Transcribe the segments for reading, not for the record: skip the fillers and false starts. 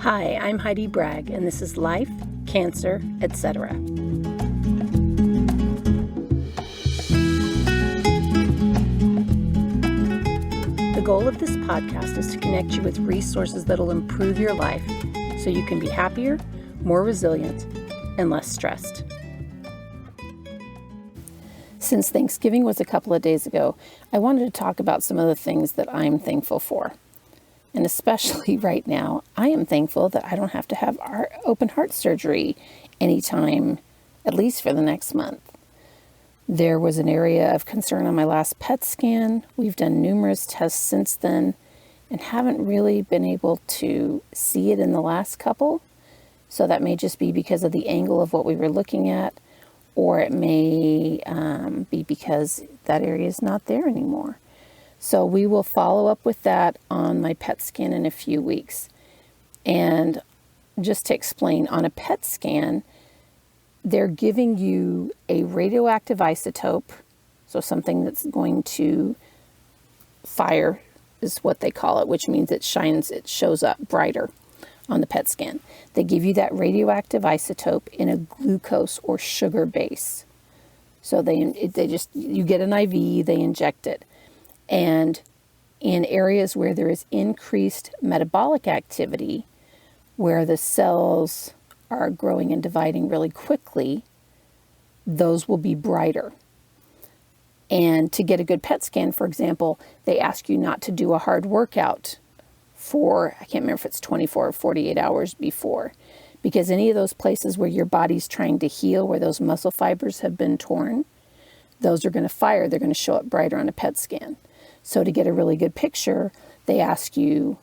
Hi, I'm Heidi Bragg, and this is Life, Cancer, Etc. The goal of this podcast is to connect you with resources that will improve your life so you can be happier, more resilient, and less stressed. Since Thanksgiving was a couple of days ago, I wanted to talk about some of the things that I'm thankful for. And especially right now, I am thankful that I don't have to have open heart surgery anytime, at least for the next month. There was an area of concern on my last PET scan. We've done numerous tests since then and haven't really been able to see it in the last couple. So that may just be because of the angle of what we were looking at, or it may be because that area is not there anymore. So we will follow up with that on my PET scan in a few weeks. And just to explain, on a PET scan, they're giving you a radioactive isotope, so something that's going to fire is what they call it, which means it shows up brighter on the PET scan. They give you that radioactive isotope in a glucose or sugar base. So you get an IV, they inject it. And in areas where there is increased metabolic activity, where the cells are growing and dividing really quickly, those will be brighter. And to get a good PET scan, for example, they ask you not to do a hard workout for, I can't remember if it's 24 or 48 hours before, because any of those places where your body's trying to heal, where those muscle fibers have been torn, those are going to fire. They're going to show up brighter on a PET scan. So to get a really good picture, they ask you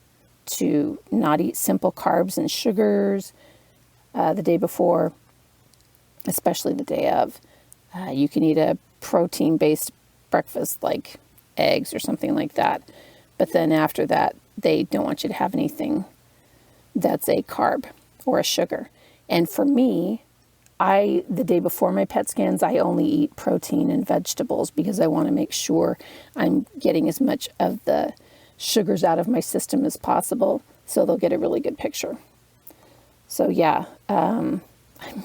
to not eat simple carbs and sugars the day before, especially the day of. You can eat a protein-based breakfast like eggs or something like that. But then after that, they don't want you to have anything that's a carb or a sugar. And for me, the day before my PET scans, I only eat protein and vegetables because I want to make sure I'm getting as much of the sugars out of my system as possible, so they'll get a really good picture. So yeah, I'm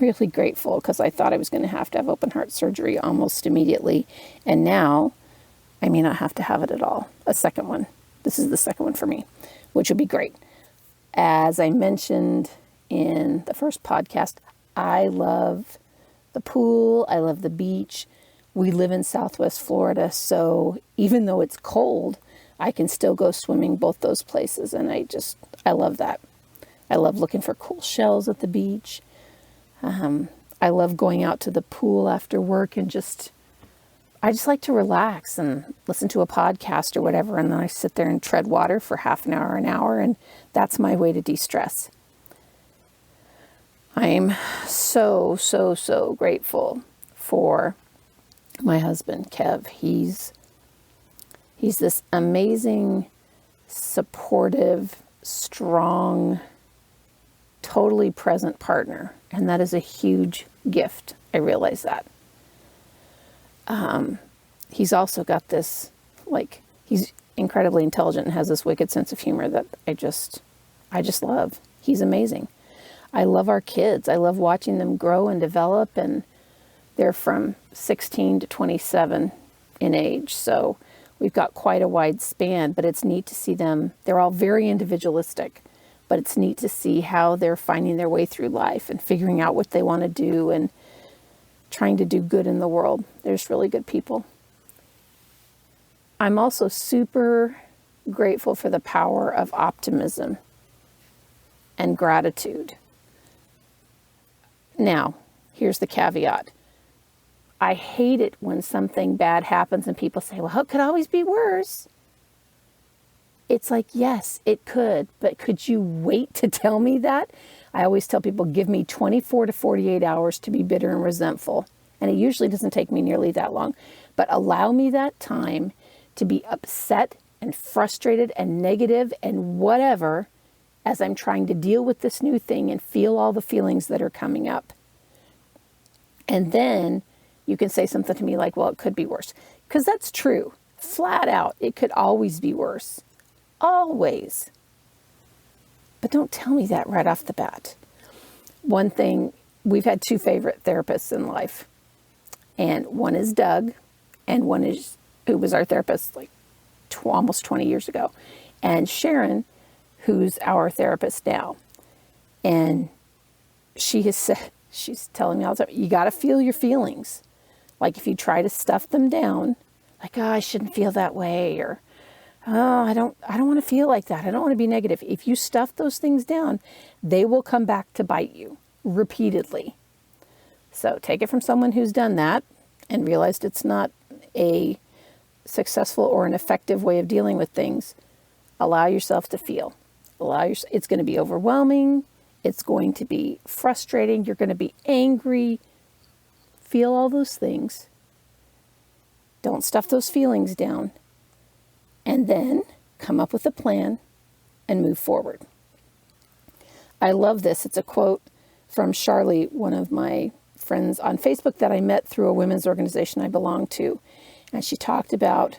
really grateful because I thought I was going to have open heart surgery almost immediately. And now I may not have to have it at all. A second one. This is the second one for me, which would be great. As I mentioned in the first podcast, I love the pool. I love the beach. We live in Southwest Florida, so even though it's cold, I can still go swimming both those places, and I love that. I love looking for cool shells at the beach. I love going out to the pool after work and I just like to relax and listen to a podcast or whatever, and then I sit there and tread water for half an hour, and that's my way to de-stress. I'm so, so, so grateful for my husband, Kev. He's this amazing, supportive, strong, totally present partner. And that is a huge gift. I realize that. He's also got this, he's incredibly intelligent and has this wicked sense of humor that I just love. He's amazing. I love our kids. I love watching them grow and develop, and they're from 16 to 27 in age. So we've got quite a wide span, but it's neat to see them. They're all very individualistic, but it's neat to see how they're finding their way through life and figuring out what they want to do and trying to do good in the world. They're just really good people. I'm also super grateful for the power of optimism and gratitude. Now, here's the caveat. I hate it when something bad happens and people say, well, it could always be worse. It's like, yes, it could, but could you wait to tell me that? I always tell people, give me 24 to 48 hours to be bitter and resentful. And it usually doesn't take me nearly that long. But allow me that time to be upset and frustrated and negative and whatever as I'm trying to deal with this new thing and feel all the feelings that are coming up. And then you can say something to me like, well, it could be worse. Because that's true. Flat out, it could always be worse. Always. but don't tell me that right off the bat. One thing, we've had two favorite therapists in life, and one is Doug, and one is who was our therapist like almost 20 years ago, and Sharon, who's our therapist now. And she has said, she's telling me all the time, you got to feel your feelings. Like if you try to stuff them down, like, oh, I shouldn't feel that way, or oh, I don't want to feel like that. I don't want to be negative. If you stuff those things down, they will come back to bite you repeatedly. So take it from someone who's done that and realized it's not a successful or an effective way of dealing with things. Allow yourself to feel. It's going to be overwhelming. It's going to be frustrating. You're going to be angry. Feel all those things. Don't stuff those feelings down. And then come up with a plan and move forward. I love this. It's a quote from Charlie, one of my friends on Facebook that I met through a women's organization I belong to. And she talked about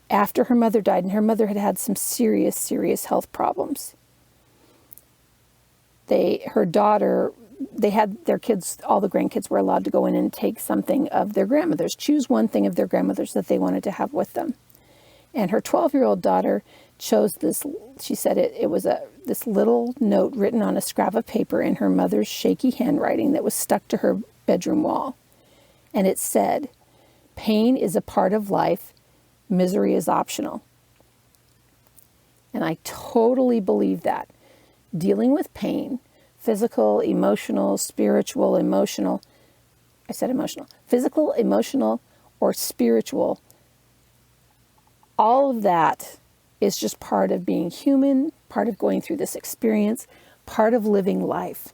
after her mother died, and her mother had had some serious, serious health problems. Her daughter, they had their kids, all the grandkids were allowed to go in and take something of their grandmother's, choose one thing of their grandmother's that they wanted to have with them. And her 12-year-old daughter chose this, she said it was this little note written on a scrap of paper in her mother's shaky handwriting that was stuck to her bedroom wall. And it said, "Pain is a part of life. Misery is optional." And I totally believe that. Dealing with pain, physical, emotional, spiritual, emotional, I said emotional, physical, emotional, or spiritual, all of that is just part of being human, part of going through this experience, part of living life.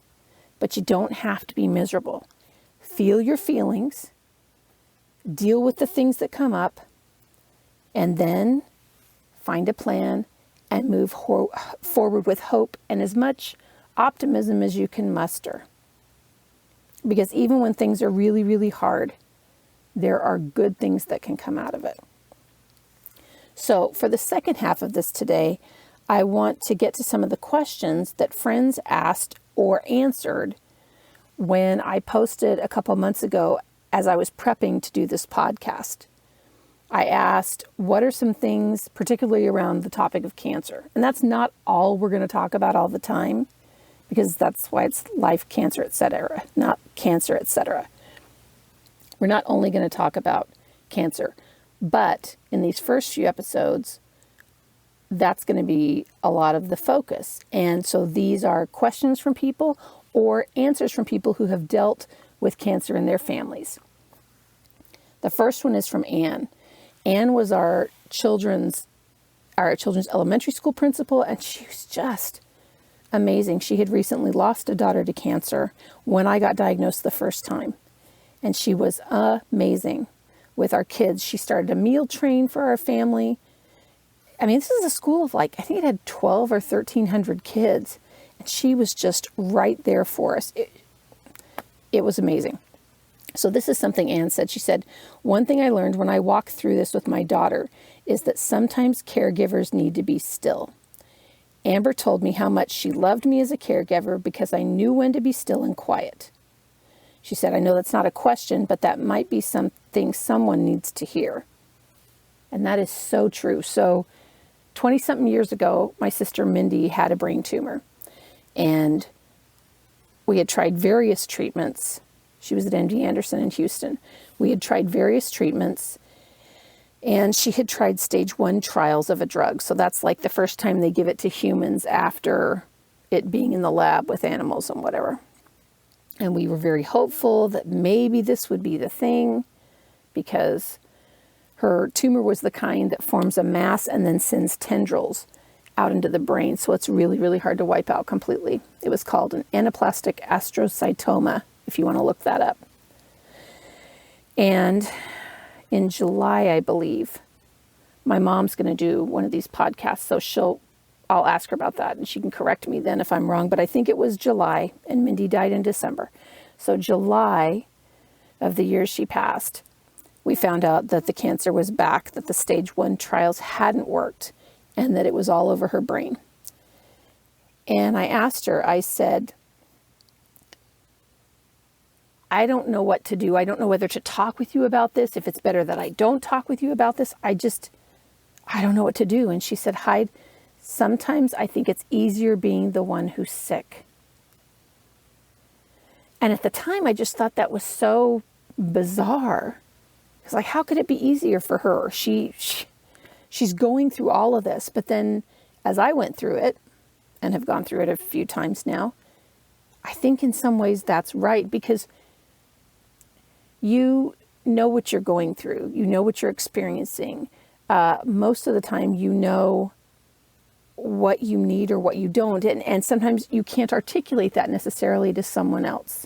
But you don't have to be miserable. Feel your feelings, deal with the things that come up, and then find a plan and move forward with hope and as much optimism as you can muster. Because even when things are really, really hard, there are good things that can come out of it. So for the second half of this today, I want to get to some of the questions that friends asked or answered when I posted a couple months ago as I was prepping to do this podcast. I asked, what are some things, particularly around the topic of cancer? And that's not all we're going to talk about all the time, because that's why it's life, cancer, etc., not cancer, etc. We're not only going to talk about cancer, but in these first few episodes, that's going to be a lot of the focus. And so these are questions from people or answers from people who have dealt with cancer in their families. The first one is from Anne. Anne was our children's elementary school principal, and she was just amazing. She had recently lost a daughter to cancer when I got diagnosed the first time, and she was amazing with our kids. She started a meal train for our family. I mean, this is a school of I think it had 12 or 1,300 kids, and she was just right there for us. It was amazing. So this is something Anne said. She said, "One thing I learned when I walked through this with my daughter is that sometimes caregivers need to be still. Amber told me how much she loved me as a caregiver because I knew when to be still and quiet." She said, "I know that's not a question, but that might be something someone needs to hear." And that is so true. So 20-something years ago, my sister Mindy had a brain tumor. And we had tried various treatments. She was at MD Anderson in Houston. We had tried various treatments, and she had tried stage 1 trials of a drug. So that's like the first time they give it to humans after it being in the lab with animals and whatever. And we were very hopeful that maybe this would be the thing, because her tumor was the kind that forms a mass and then sends tendrils out into the brain. So it's really, really hard to wipe out completely. It was called an anaplastic astrocytoma, if you want to look that up. And in July, I believe, my mom's going to do one of these podcasts. So I'll ask her about that, and she can correct me then if I'm wrong. But I think it was July, and Mindy died in December. So July of the year she passed, we found out that the cancer was back, that the stage 1 trials hadn't worked, and that it was all over her brain. And I asked her, I said, I don't know what to do. I don't know whether to talk with you about this, if it's better that I don't talk with you about this. I don't know what to do. And she said, Hyde, sometimes I think it's easier being the one who's sick. And at the time, I just thought that was so bizarre. It's like, how could it be easier for her? She's going through all of this. But then as I went through it, and have gone through it a few times now, I think in some ways that's right, because you know what you're going through. You know what you're experiencing. Most of the time, you know what you need or what you don't. And sometimes you can't articulate that necessarily to someone else.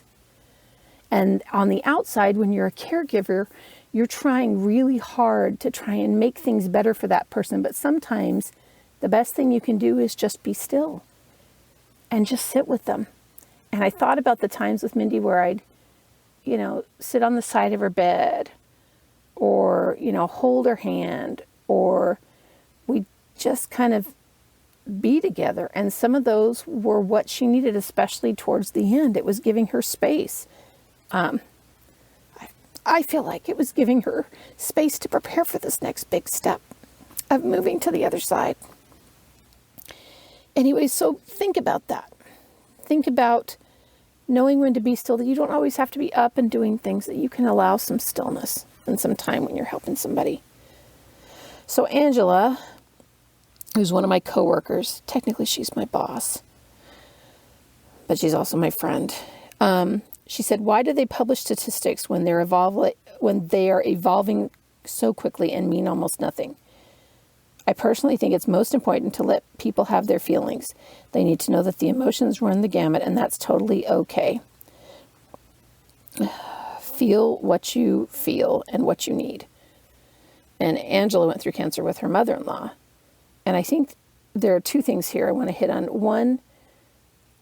And on the outside, when you're a caregiver, you're trying really hard to try and make things better for that person. But sometimes the best thing you can do is just be still and just sit with them. And I thought about the times with Mindy where I'd, sit on the side of her bed, or, hold her hand, or we just kind of be together. And some of those were what she needed, especially towards the end. It was giving her space. I feel like it was giving her space to prepare for this next big step of moving to the other side. Anyway, so think about that. Think about knowing when to be still, that you don't always have to be up and doing things, that you can allow some stillness and some time when you're helping somebody. So Angela, who's one of my coworkers, technically she's my boss, but she's also my friend. She said, why do they publish statistics when they are evolving so quickly and mean almost nothing? I personally think it's most important to let people have their feelings. They need to know that the emotions run the gamut, and that's totally okay. Feel what you feel and what you need. And Angela went through cancer with her mother-in-law. And I think there are two things here I want to hit on. One,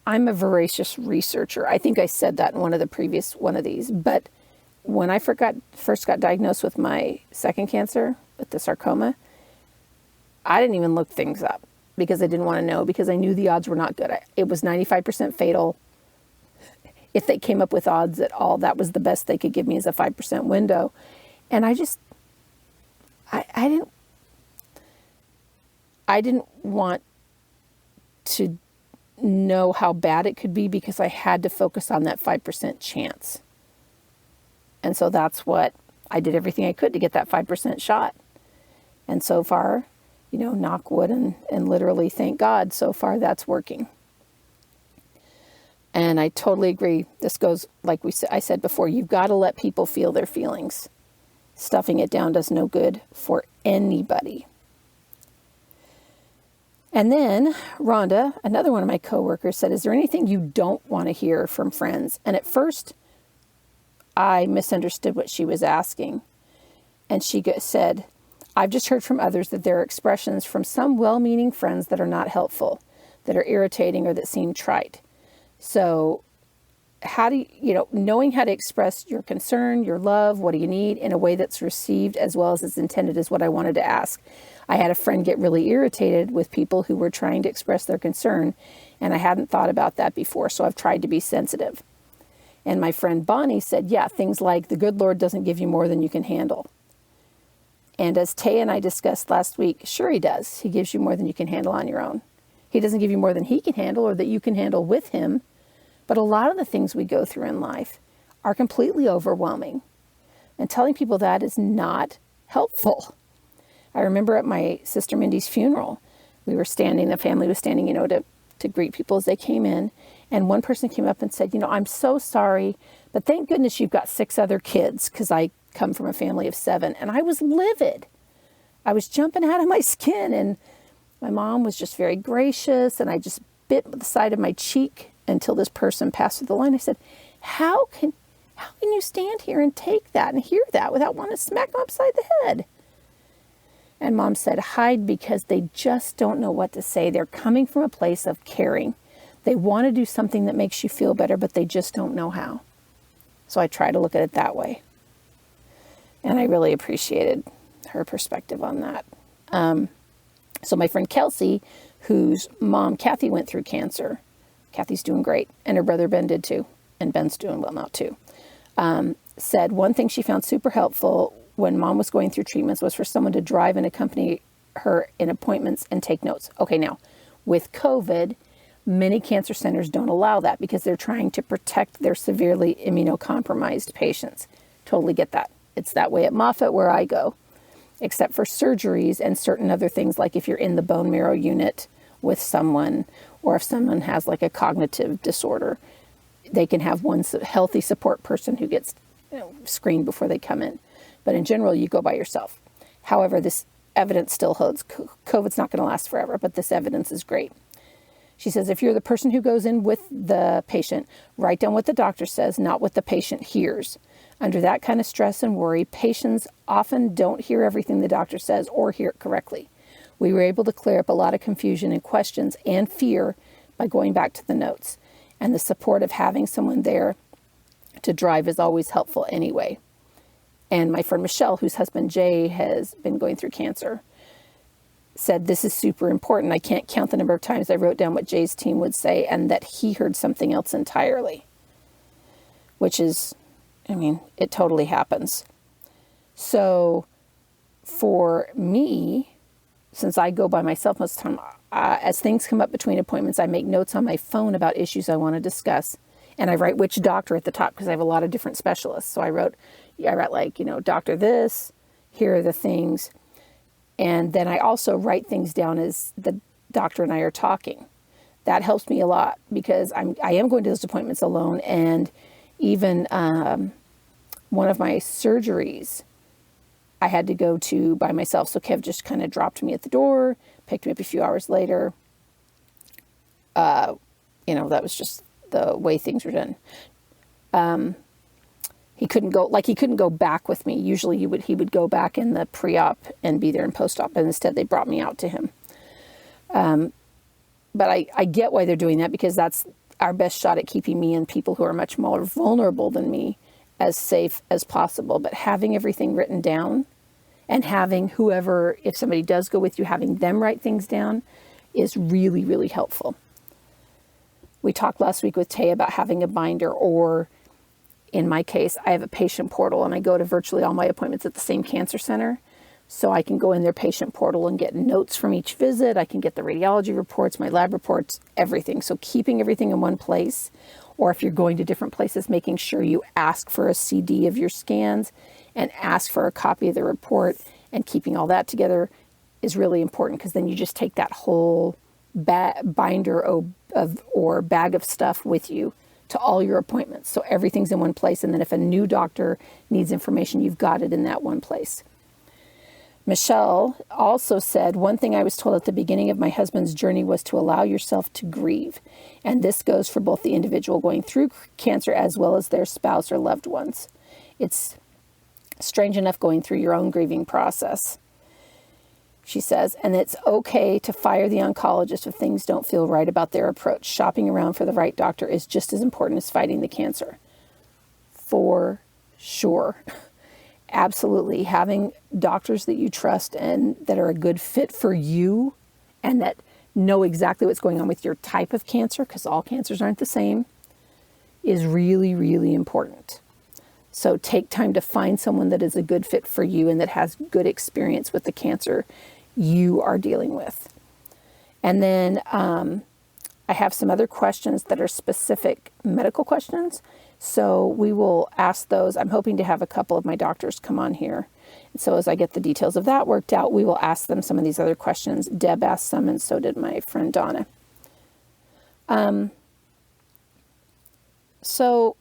I'm a voracious researcher. I think I said that in one of these. But when I first got diagnosed with my second cancer, with the sarcoma, I didn't even look things up because I didn't want to know, because I knew the odds were not good. It was 95% fatal. If they came up with odds at all, that was the best they could give me, as a 5% window. And I didn't want to know how bad it could be, because I had to focus on that 5% chance. And so that's what I did, everything I could to get that 5% shot. And so far, knock wood and literally thank God, so far that's working. And I totally agree. This goes, like I said before, you've got to let people feel their feelings. Stuffing it down does no good for anybody. And then Rhonda, another one of my coworkers, said, is there anything you don't want to hear from friends? And at first, I misunderstood what she was asking. And she said, I've just heard from others that there are expressions from some well-meaning friends that are not helpful, that are irritating, or that seem trite. So how do you, knowing how to express your concern, your love, what do you need in a way that's received as well as it's intended, is what I wanted to ask. I had a friend get really irritated with people who were trying to express their concern, and I hadn't thought about that before, so I've tried to be sensitive. And my friend Bonnie said, yeah, things like, the good Lord doesn't give you more than you can handle. And as Tay and I discussed last week, sure he does. He gives you more than you can handle on your own. He doesn't give you more than he can handle or that you can handle with him. But a lot of the things we go through in life are completely overwhelming. And telling people that is not helpful. I remember at my sister Mindy's funeral, the family was standing, to greet people as they came in. And one person came up and said, I'm so sorry, but thank goodness you've got 6 other kids, because I come from a family of 7. And I was livid. I was jumping out of my skin, and my mom was just very gracious, and I just bit the side of my cheek until this person passed through the line. I said, how can you stand here and take that and hear that without wanting to smack them upside the head? And Mom said, Hyde, because they just don't know what to say. They're coming from a place of caring. They want to do something that makes you feel better, but they just don't know how. So I try to look at it that way. And I really appreciated her perspective on that. So my friend Kelsey, whose mom, Kathy, went through cancer. Kathy's doing great, and her brother Ben did too, and Ben's doing well now too. Said one thing she found super helpful when mom was going through treatments was for someone to drive and accompany her in appointments and take notes. Okay, now, with COVID, many cancer centers don't allow that because they're trying to protect their severely immunocompromised patients. Totally get that. It's that way at Moffitt where I go, except for surgeries and certain other things, like if you're in the bone marrow unit with someone, or if someone has like a cognitive disorder, they can have one healthy support person who gets screened before they come in. But in general, you go by yourself. However, this evidence still holds. COVID's not going to last forever, but this evidence is great. She says, if you're the person who goes in with the patient, write down what the doctor says, not what the patient hears. Under that kind of stress and worry, patients often don't hear everything the doctor says or hear it correctly. We were able to clear up a lot of confusion and questions and fear by going back to the notes. And the support of having someone there to drive is always helpful anyway. And my friend Michelle, whose husband Jay has been going through cancer, said this is super important. I can't count the number of times I wrote down what Jay's team would say and that he heard something else entirely. Which is, I mean, it totally happens. So for me, since I go by myself most of the time, as things come up between appointments, I make notes on my phone about issues I want to discuss. And I write which doctor at the top because I have a lot of different specialists. So I wrote like, doctor this, here are the things. And then I also write things down as the doctor and I are talking. That helps me a lot because I am going to those appointments alone. And even one of my surgeries, I had to go to by myself. So Kev just kind of dropped me at the door, picked me up a few hours later. That was just the way things were done. He couldn't go back with me. Usually he would go back in the pre-op and be there in post-op, and instead they brought me out to him. But I get why they're doing that because that's our best shot at keeping me and people who are much more vulnerable than me as safe as possible. But having everything written down and having whoever, if somebody does go with you, having them write things down is really, really helpful. We talked last week with Tay about having a binder, or in my case, I have a patient portal and I go to virtually all my appointments at the same cancer center. So I can go in their patient portal and get notes from each visit. I can get the radiology reports, my lab reports, everything. So keeping everything in one place, or if you're going to different places, making sure you ask for a CD of your scans and ask for a copy of the report, and keeping all that together is really important because then you just take that whole binder or bag of stuff with you to all your appointments. So everything's in one place. And then if a new doctor needs information, you've got it in that one place. Michelle also said, one thing I was told at the beginning of my husband's journey was to allow yourself to grieve. And this goes for both the individual going through cancer as well as their spouse or loved ones. It's strange enough going through your own grieving process, she says, and it's okay to fire the oncologist if things don't feel right about their approach. Shopping around for the right doctor is just as important as fighting the cancer. For sure. Absolutely. Having doctors that you trust and that are a good fit for you and that know exactly what's going on with your type of cancer, because all cancers aren't the same, is really, really important. So take time to find someone that is a good fit for you and that has good experience with the cancer you are dealing with. And then I have some other questions that are specific medical questions. So we will ask those. I'm hoping to have a couple of my doctors come on here. And so as I get the details of that worked out, we will ask them some of these other questions. Deb asked some, and so did my friend Donna. So,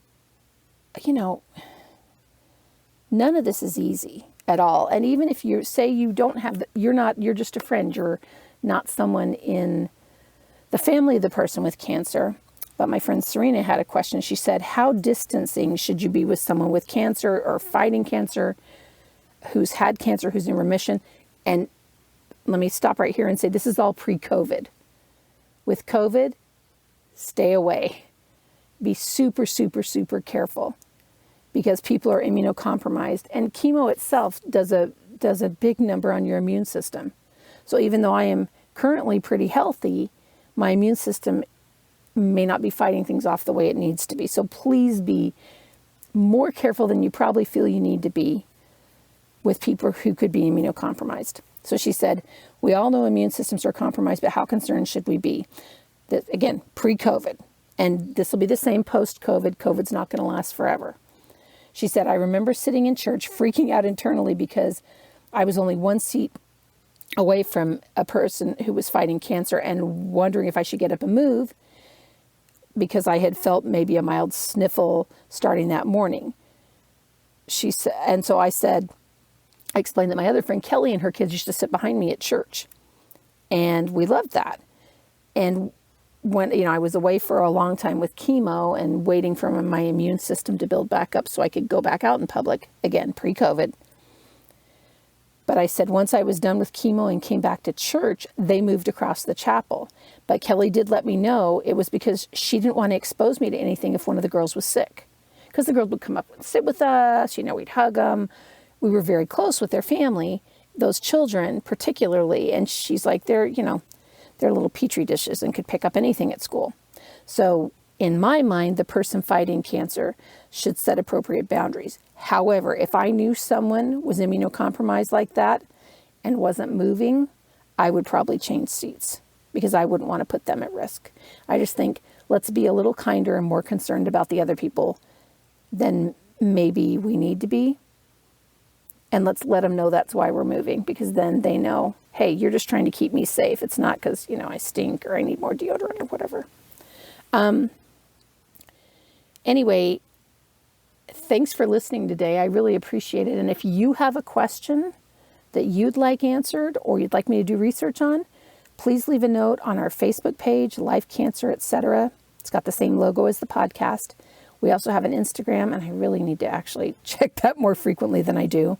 none of this is easy at all. And even if you say you don't have, you're just a friend, you're not someone in the family of the person with cancer. But my friend Serena had a question. She said, how distancing should you be with someone with cancer or fighting cancer, who's had cancer, who's in remission? And let me stop right here and say, this is all pre-COVID. With COVID, stay away. Be super, super, super careful because people are immunocompromised. And chemo itself does a big number on your immune system. So even though I am currently pretty healthy, my immune system may not be fighting things off the way it needs to be. So please be more careful than you probably feel you need to be with people who could be immunocompromised. So she said, we all know immune systems are compromised, but how concerned should we be? That, again, pre-COVID. And this will be the same post-COVID. COVID's not going to last forever. She said, I remember sitting in church freaking out internally because I was only one seat away from a person who was fighting cancer and wondering if I should get up and move because I had felt maybe a mild sniffle starting that morning. She said, and so I explained that my other friend Kelly and her kids used to sit behind me at church, and we loved that. And when, I was away for a long time with chemo and waiting for my immune system to build back up so I could go back out in public, again, pre-COVID. But I said once I was done with chemo and came back to church, they moved across the chapel. But Kelly did let me know it was because she didn't want to expose me to anything if one of the girls was sick. Because the girls would come up and sit with us, we'd hug them. We were very close with their family, those children particularly. And she's like, they're little petri dishes and could pick up anything at school. So in my mind, the person fighting cancer should set appropriate boundaries. However, if I knew someone was immunocompromised like that and wasn't moving, I would probably change seats because I wouldn't want to put them at risk. I just think let's be a little kinder and more concerned about the other people than maybe we need to be. And let's let them know that's why we're moving, because then they know, hey, you're just trying to keep me safe. It's not because, I stink or I need more deodorant or whatever. Anyway, thanks for listening today. I really appreciate it. And if you have a question that you'd like answered or you'd like me to do research on, please leave a note on our Facebook page, Life Cancer, etc. It's got the same logo as the podcast. We also have an Instagram, and I really need to actually check that more frequently than I do.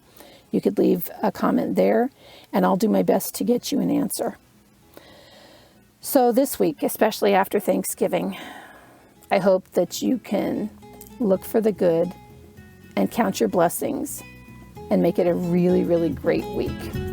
You could leave a comment there, and I'll do my best to get you an answer. So this week, especially after Thanksgiving, I hope that you can look for the good and count your blessings and make it a really, really great week.